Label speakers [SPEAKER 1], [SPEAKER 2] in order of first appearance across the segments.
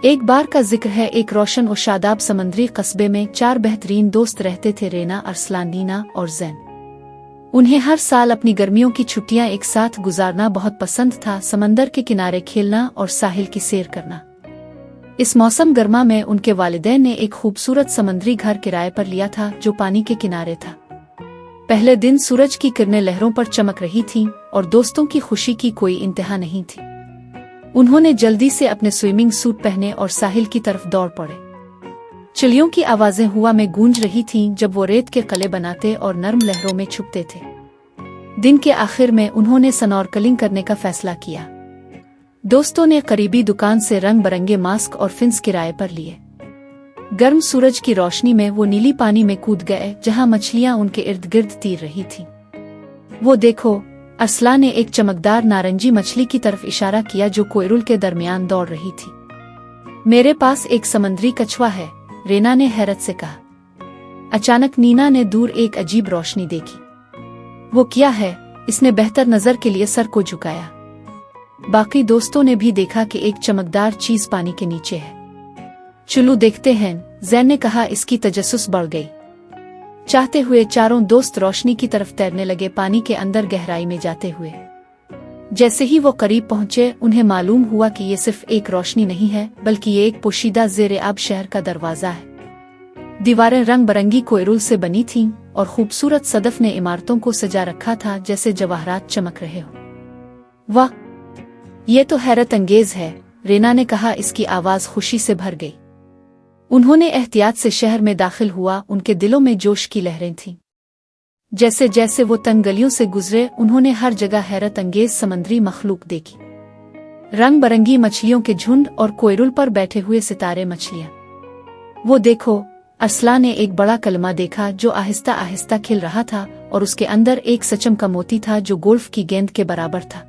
[SPEAKER 1] एक बार का जिक्र है, एक रोशन और शादाब समंदरी कस्बे में 4 बेहतरीन दोस्त रहते थे, रेना, अरसलान, नीना और जैन। उन्हें हर साल अपनी गर्मियों की छुट्टियां एक साथ गुजारना बहुत पसंद था, समंदर के किनारे खेलना और साहिल की सैर करना। इस मौसम गर्मा में उनके वालिदैन ने एक खूबसूरत समंदरी घर किराए पर लिया था जो पानी के किनारे था। पहले दिन सूरज की किरणें लहरों पर चमक रही थीं और दोस्तों की खुशी की कोई इंतहा नहीं थी। उन्होंने जल्दी से अपने स्विमिंग सूट पहने और साहिल की तरफ दौड़ पड़े। चिड़ियों की आवाजें हवा में गूंज रही थीं जब वो रेत के कले बनाते और नर्म लहरों में छुपते थे। दिन के आखिर में उन्होंने स्नॉर्कलिंग करने का फैसला किया। दोस्तों ने करीबी दुकान से रंग बिरंगे मास्क और फिन्स किराए पर लिए। गर्म सूरज की रोशनी में वो नीली पानी में कूद गए जहां मछलियां उनके इर्द गिर्द तीर रही थीं। वो देखो, अरसलान ने एक चमकदार नारंगी मछली की तरफ इशारा किया जो कोयरुल के दरमियान दौड़ रही थी। मेरे पास एक समंदरी कछुआ है, रेना ने हैरत से कहा। अचानक नीना ने दूर एक अजीब रोशनी देखी। वो क्या है? इसने बेहतर नजर के लिए सर को झुकाया। बाकी दोस्तों ने भी देखा कि एक चमकदार चीज पानी के नीचे है। चलो देखते हैं, जैन ने कहा। इसकी तजस्सुस बढ़ गई। चाहते हुए चारों दोस्त रोशनी की तरफ तैरने लगे, पानी के अंदर गहराई में जाते हुए। जैसे ही वो करीब पहुंचे, उन्हें मालूम हुआ कि ये सिर्फ एक रोशनी नहीं है, बल्कि ये एक पोशीदा ज़ेर-ए-आब शहर का दरवाजा है। दीवारें रंग बिरंगी कोयरुल से बनी थीं और खूबसूरत सदफ ने इमारतों को सजा रखा था जैसे जवाहरात चमक रहे हो। वाह, ये तो हैरत अंगेज है, रेना ने कहा। इसकी आवाज खुशी से भर गई। उन्होंने एहतियात से शहर में दाखिल हुआ, उनके दिलों में जोश की लहरें थीं। जैसे जैसे वो तंग गलियों से गुजरे, उन्होंने हर जगह हैरत अंगेज समंदरी मखलूक देखी। रंग बिरंगी मछलियों के झुंड और कोयरुल पर बैठे हुए सितारे मछलियां। वो देखो, अरसलान ने एक बड़ा कलमा देखा जो आहिस्ता आहिस्ता खिल रहा था और उसके अंदर एक सचम का मोती था जो गोल्फ की गेंद के बराबर था।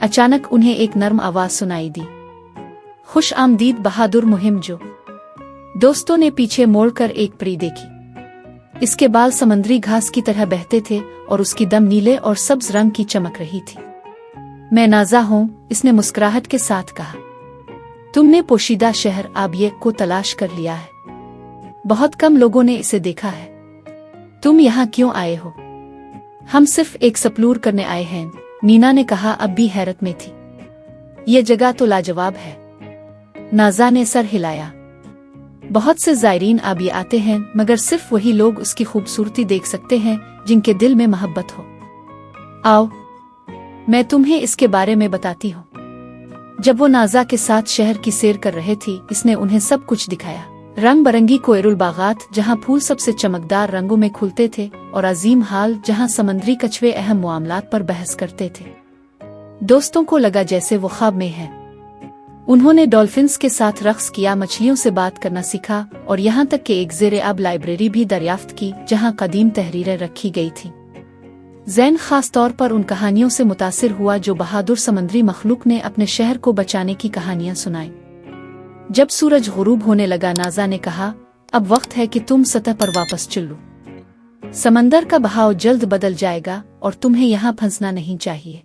[SPEAKER 1] अचानक उन्हें एक नर्म आवाज सुनाई दी, खुश आमदीद बहादुर मुहिम जो। दोस्तों ने पीछे मोड़कर एक परी देखी। इसके बाल समंदरी घास की तरह बहते थे और उसकी दम नीले और सब्ज रंग की चमक रही थी। मैं नाजा हूँ, इसने मुस्कुराहट के साथ कहा। तुमने पोशीदा शहर आबिये को तलाश कर लिया है। बहुत कम लोगों ने इसे देखा है। तुम यहाँ क्यों आए हो? हम सिर्फ एक एक्सप्लोर करने आए हैं, नीना ने कहा, अब भी हैरत में थी। ये जगह तो लाजवाब है। नाजा ने सर हिलाया। बहुत से ज़ायरीन आबिये आते हैं, मगर सिर्फ वही लोग उसकी खूबसूरती देख सकते हैं जिनके दिल में मोहब्बत हो। आओ, मैं तुम्हें इसके बारे में बताती हूँ। जब वो नाजा के साथ शहर की सैर कर रहे थी, इसने उन्हें सब कुछ दिखाया। रंग बिरंगी कोयरुल बागात जहाँ फूल सबसे चमकदार रंगों में खुलते थे और अजीम हाल जहाँ समंदरी कछुए अहम मामलात पर बहस करते थे। दोस्तों को लगा जैसे वो ख्वाब में है। उन्होंने डॉल्फिन्स के साथ रक्स किया, मछलियों से बात करना सीखा और यहाँ तक कि एक ज़ेर-ए-आब लाइब्रेरी भी दरियाफ्त की जहाँ कदीम तहरीरें रखी गई थीं। जैन खास तौर पर उन कहानियों से मुतासिर हुआ जो बहादुर समंदरी मखलूक ने अपने शहर को बचाने की कहानियां सुनाई। जब सूरज गुरूब होने लगा, नाजा ने कहा, अब वक्त है कि तुम सतह पर वापस चलो। समंदर का बहाव जल्द बदल जाएगा और तुम्हें यहाँ फंसना नहीं चाहिए।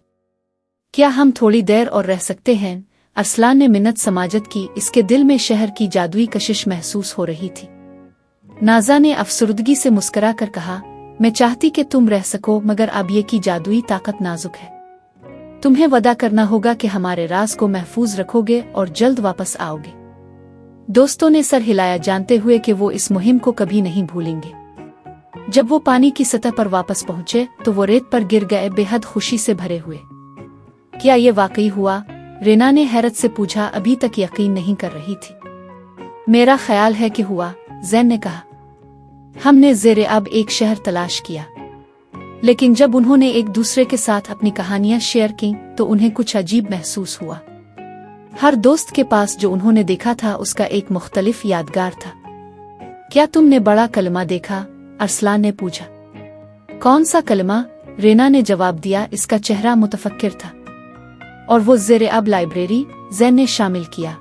[SPEAKER 1] क्या हम थोड़ी देर और रह सकते हैं? अरसलान ने मिन्नत समाजत की। इसके दिल में शहर की जादुई कशिश महसूस हो रही थी। नाजा ने अफसुर्दगी से मुस्कुरा कर कहा, मैं चाहती कि तुम रह सको, मगर अब ये की जादुई ताकत नाजुक है। तुम्हें वादा करना होगा कि हमारे राज को महफूज रखोगे और जल्द वापस आओगे। दोस्तों ने सर हिलाया, जानते हुए कि वो इस मुहिम को कभी नहीं भूलेंगे। जब वो पानी की सतह पर वापस पहुंचे तो वो रेत पर गिर गए, बेहद खुशी से भरे हुए। क्या ये वाकई हुआ? रेना ने हैरत से पूछा, अभी तक यकीन नहीं कर रही थी। मेरा ख्याल है कि हुआ, जैन ने कहा। हमने ज़ेर-ए-आब एक शहर तलाश किया, लेकिन जब उन्होंने एक दूसरे के साथ अपनी कहानियां शेयर की तो उन्हें कुछ अजीब महसूस हुआ। हर दोस्त के पास जो उन्होंने देखा था उसका एक मुख्तलिफ यादगार था। क्या तुमने बड़ा कलमा देखा? अरसलान ने पूछा। कौन सा कलमा? रेना ने जवाब दिया। इसका चेहरा मुतफक्किर था। और वो ज़ेर-ए-आब लाइब्रेरी? जैन ने शामिल किया।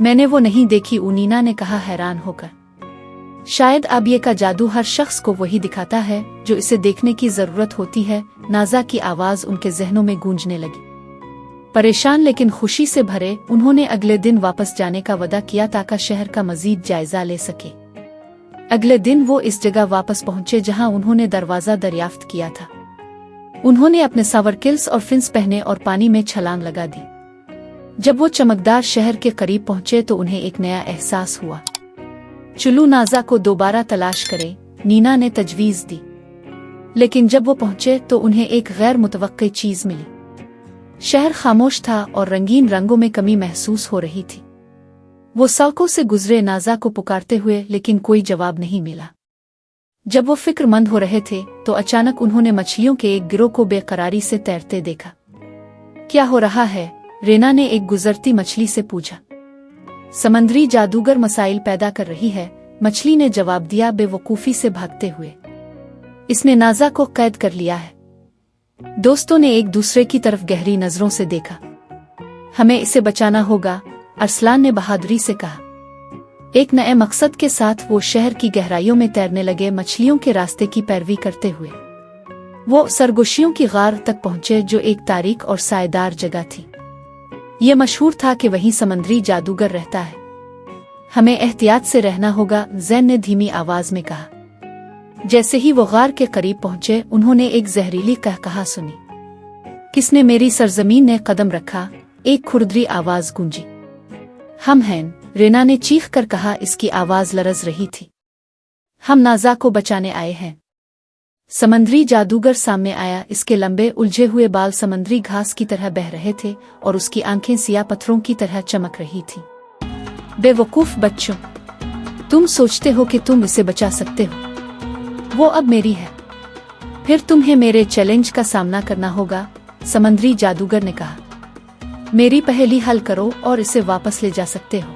[SPEAKER 1] मैंने वो नहीं देखी, नीना ने कहा हैरान होकर। शायद अब ये का जादू हर शख्स को वही दिखाता है जो इसे देखने की जरूरत होती है। नाजा की आवाज उनके जहनों में गूंजने लगी। परेशान लेकिन खुशी से भरे, उन्होंने अगले दिन वापस जाने का वादा किया ताकि शहर का मजीद जायजा ले सके। अगले दिन वो इस जगह वापस पहुंचे जहां उन्होंने दरवाजा दरियाफ्त किया था। उन्होंने अपने सावरकिल्स और फिन्स पहने और पानी में छलांग लगा दी। जब वो चमकदार शहर के करीब पहुंचे तो उन्हें एक नया एहसास हुआ। चलो नाज़ा को दोबारा तलाश करें, नीना ने तजवीज़ दी। लेकिन जब वो पहुंचे तो उन्हें एक गैर मुतवक्की चीज मिली। शहर खामोश था और रंगीन रंगों में कमी महसूस हो रही थी। वो सड़कों से गुजरे नाज़ा को पुकारते हुए, लेकिन कोई जवाब नहीं मिला। जब वो फिक्रमंद हो रहे थे तो अचानक उन्होंने मछलियों के एक गिरोह को बेकरारी से तैरते देखा। क्या हो रहा है? रेना ने एक गुजरती मछली से पूछा। समंदरी जादूगर मसाइल पैदा कर रही है, मछली ने जवाब दिया बेवकूफी से भागते हुए। इसने नाज़ा को कैद कर लिया है। दोस्तों ने एक दूसरे की तरफ गहरी नजरों से देखा। हमें इसे बचाना होगा, अरसलान ने बहादुरी से कहा। एक नए मकसद के साथ वो शहर की गहराइयों में तैरने लगे, मछलियों के रास्ते की पैरवी करते हुए। वो सरगोशियों की गार तक पहुंचे जो एक तारीख और सायेदार जगह थी। ये मशहूर था कि वहीं समंदरी जादूगर रहता है। हमें एहतियात से रहना होगा, जैन ने धीमी आवाज में कहा। जैसे ही वो गार के करीब पहुंचे, उन्होंने एक जहरीली कहकहा सुनी। किसने मेरी सरजमीन ने कदम रखा? एक खुरदरी आवाज गूंजी। हम हैं, रेना ने चीख कर कहा। इसकी आवाज लरज रही थी। हम नाज़ा को बचाने आए हैं। समंदरी जादूगर सामने आया। इसके लंबे उलझे हुए बाल समंदरी घास की तरह बह रहे थे और उसकी आंखें सियाह पत्थरों की तरह चमक रही थी। बेवकूफ बच्चों, तुम सोचते हो कि तुम इसे बचा सकते हो? वो अब मेरी है। फिर तुम्हें मेरे चैलेंज का सामना करना होगा, समंदरी जादूगर ने कहा। मेरी पहेली हल करो और इसे वापस ले जा सकते हो।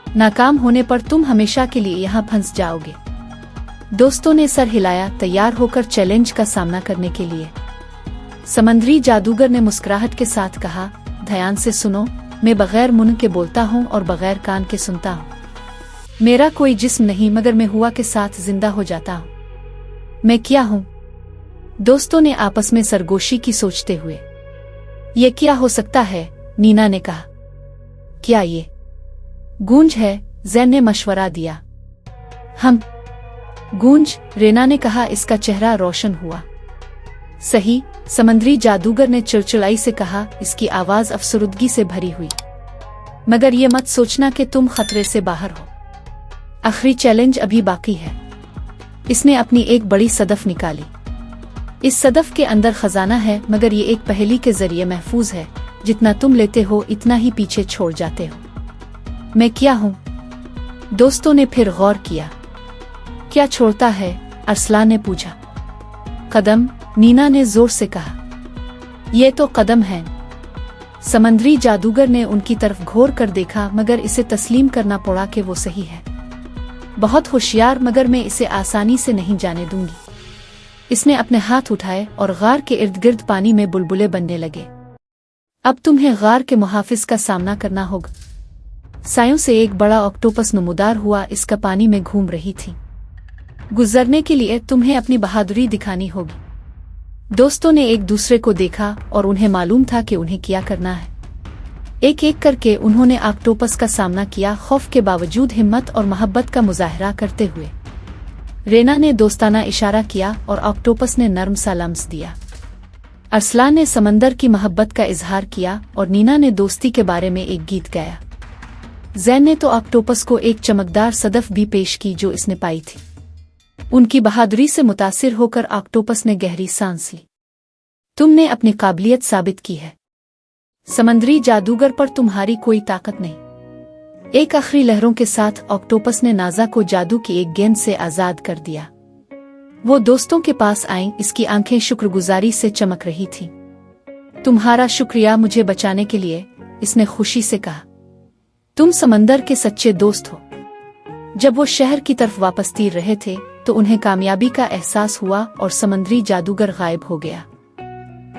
[SPEAKER 1] नाकाम होने पर तुम हमेशा के लिए यहाँ फंस जाओगे। दोस्तों ने सर हिलाया, तैयार होकर चैलेंज का सामना करने के लिए। समंदरी जादूगर ने मुस्कुराहट के साथ कहा, ध्यान से सुनो, मैं बगैर मुंह के बोलता हूँ और बगैर कान के सुनता हूँ। मेरा कोई जिस्म नहीं, मगर मैं हुआ के साथ जिंदा हो जाता हूँ। मैं क्या हूँ? दोस्तों ने आपस में सरगोशी की सोचते हुए। ये क्या हो सकता है? नीना ने कहा। क्या ये गूंज है? जैन ने मशवरा दिया। हम गूंज, रेना ने कहा। इसका चेहरा रोशन हुआ। सही, समंदरी जादूगर ने चिड़चिड़ाई से कहा, इसकी आवाज अफसरुदगी से भरी हुई। मगर ये मत सोचना कि तुम खतरे से बाहर हो। आखिरी चैलेंज अभी बाकी है। इसने अपनी एक बड़ी सदफ निकाली। इस सदफ के अंदर खजाना है, मगर ये एक पहेली के जरिए महफूज है। जितना तुम लेते हो इतना ही पीछे छोड़ जाते हो। मैं क्या हूँ? दोस्तों ने फिर गौर किया। क्या छोड़ता है? अरसलान ने पूछा। कदम, नीना ने जोर से कहा। ये तो कदम है। समंदरी जादूगर ने उनकी तरफ घोर कर देखा, मगर इसे तस्लीम करना पड़ा कि वो सही है। बहुत होशियार, मगर मैं इसे आसानी से नहीं जाने दूंगी। इसने अपने हाथ उठाए और गार के इर्द गिर्द पानी में बुलबुले बनने लगे। अब तुम्हें गार के मुहाफिज का सामना करना होगा। सायों से एक बड़ा ऑक्टोपस नमूदार हुआ, इसका पानी में घूम रही थी। गुजरने के लिए तुम्हें अपनी बहादुरी दिखानी होगी। दोस्तों ने एक दूसरे को देखा और उन्हें मालूम था कि उन्हें क्या करना है। एक एक करके उन्होंने ऑक्टोपस का सामना किया, खौफ के बावजूद हिम्मत और मोहब्बत का मुजाहरा करते हुए। रेना ने दोस्ताना इशारा किया और ऑक्टोपस ने नर्म सा लम्स दिया। अरसलान ने समंदर की मोहब्बत का इजहार किया और नीना ने दोस्ती के बारे में एक गीत गाया। जैन ने तो ऑक्टोपस को एक चमकदार सदफ भी पेश की जो इसने पाई थी। उनकी बहादुरी से मुतासिर होकर ऑक्टोपस ने गहरी सांस ली। तुमने अपनी काबिलियत साबित की है। समंदरी जादूगर पर तुम्हारी कोई ताकत नहीं। एक आखिरी लहरों के साथ ऑक्टोपस ने नाज़ा को जादू की एक गेंद से आजाद कर दिया। वो दोस्तों के पास आईं, इसकी आंखें शुक्रगुजारी से चमक रही थीं। तुम्हारा शुक्रिया मुझे बचाने के लिए, इसने खुशी से कहा। तुम समंदर के सच्चे दोस्त हो। जब वो शहर की तरफ वापस तीर रहे थे तो उन्हें कामयाबी का एहसास हुआ और समंदरी जादूगर गायब हो गया।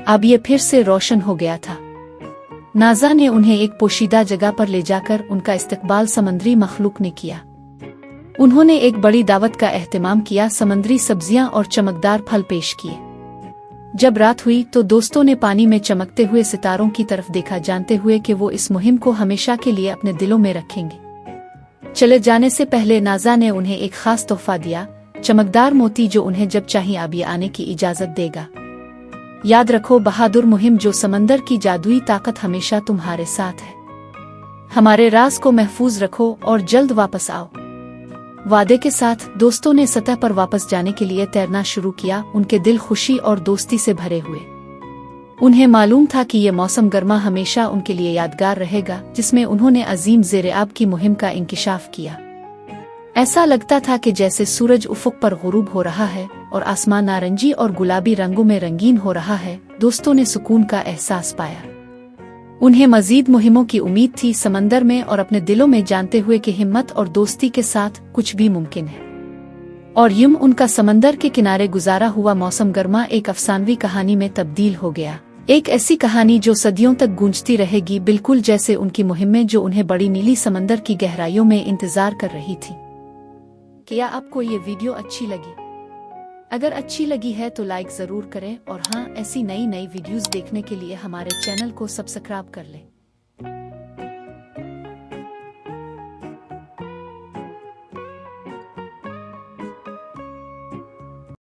[SPEAKER 1] अब ये फिर से रोशन हो गया था। नाज़ा ने उन्हें एक पोशीदा जगह पर ले जाकर उनका इस्तकबाल समंदरी मखलूक ने किया। उन्होंने एक बड़ी दावत का एहतमाम किया, समंदरी सब्जियां और चमकदार फल पेश किए। जब रात हुई तो दोस्तों ने पानी में चमकते हुए सितारों की तरफ देखा, जानते हुए कि वो इस मुहिम को हमेशा के लिए अपने दिलों में रखेंगे। चले जाने से पहले नाज़ा ने उन्हें एक खास तोहफा दिया, चमकदार मोती जो उन्हें जब चाहे आगे आने की इजाजत देगा। याद रखो बहादुर मुहिम, जो समंदर की जादुई ताकत हमेशा तुम्हारे साथ है। हमारे राज को महफूज रखो और जल्द वापस आओ। वादे के साथ दोस्तों ने सतह पर वापस जाने के लिए तैरना शुरू किया, उनके दिल खुशी और दोस्ती से भरे हुए। उन्हें मालूम था कि ये मौसम गर्मा हमेशा उनके लिए यादगार रहेगा, जिसमें उन्होंने अजीम ज़ेर-ए-आब की मुहिम का इंकिशाफ किया। ऐसा लगता था कि जैसे सूरज उफ़ुक़ पर गुरूब हो रहा है और आसमान नारंगी और गुलाबी रंगों में रंगीन हो रहा है। दोस्तों ने सुकून का एहसास पाया। उन्हें मजीद मुहिमों की उम्मीद थी समंदर में, और अपने दिलों में जानते हुए कि हिम्मत और दोस्ती के साथ कुछ भी मुमकिन है। और यूं उनका समंदर के किनारे गुजारा हुआ मौसम गर्मा एक अफसानवी कहानी में तब्दील हो गया। एक ऐसी कहानी जो सदियों तक गूंजती रहेगी, बिल्कुल जैसे उनकी मुहिमें जो उन्हें बड़ी नीली समंदर की गहराइयों में इंतजार कर रही थी। क्या आपको ये वीडियो अच्छी लगी? अगर अच्छी लगी है तो लाइक ज़रूर करें, और हाँ, ऐसी नई वीडियोस देखने के लिए हमारे चैनल को सब्सक्राइब कर लें।